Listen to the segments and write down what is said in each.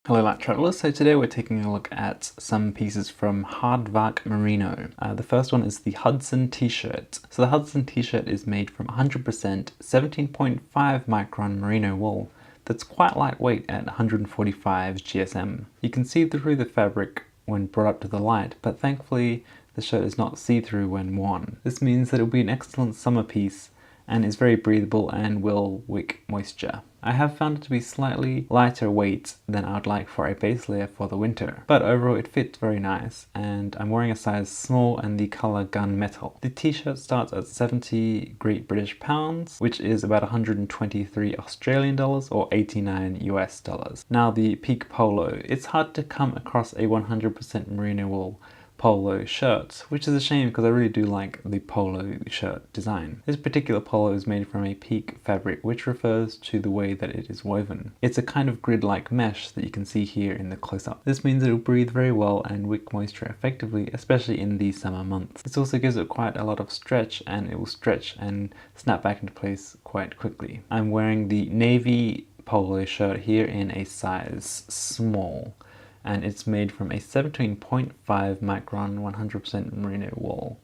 Hello light travelers, so today we're taking a look at some pieces from Hardvark Merino. The first one is the Hudson t-shirt. So the Hudson t-shirt is made from 100% 17.5 micron merino wool that's quite lightweight at 145 GSM. You can see through the fabric when brought up to the light, but thankfully the shirt is not see-through when worn. This means that it will be an excellent summer piece and is very breathable and will wick moisture. I have found it to be slightly lighter weight than I would like for a base layer for the winter, but overall it fits very nice, and I'm wearing a size small and the colour gunmetal. The t-shirt starts at 70 Great British pounds, which is about 123 Australian dollars or 89 US dollars. Now the peak polo. It's hard to come across a 100% merino wool polo shirt, which is a shame because I really do like the polo shirt design. This particular polo is made from a peak fabric, which refers to the way that it is woven. It's a kind of grid-like mesh that you can see here in the close-up. This means it will breathe very well and wick moisture effectively, especially in the summer months. This also gives it quite a lot of stretch, and it will stretch and snap back into place quite quickly. I'm wearing the navy polo shirt here in a size small, and it's made from a 17.5 micron 100% merino wool,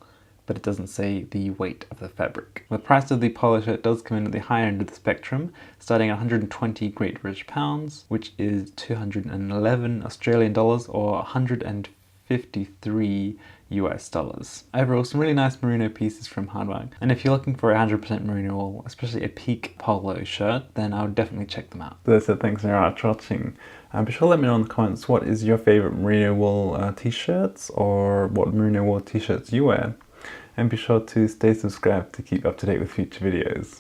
but it doesn't say the weight of the fabric. The price of the polo shirt does come in at the higher end of the spectrum, starting at 120 Great British pounds, which is 211 Australian dollars or 153 US dollars. Overall, some really nice merino pieces from Hardvark, and if you're looking for a 100% merino wool, especially a peak polo shirt, then I would definitely check them out. So that's it, thanks very much for watching. Be sure to let me know in the comments what is your favourite merino wool t-shirts, or what merino wool t-shirts you wear, and be sure to stay subscribed to keep up to date with future videos.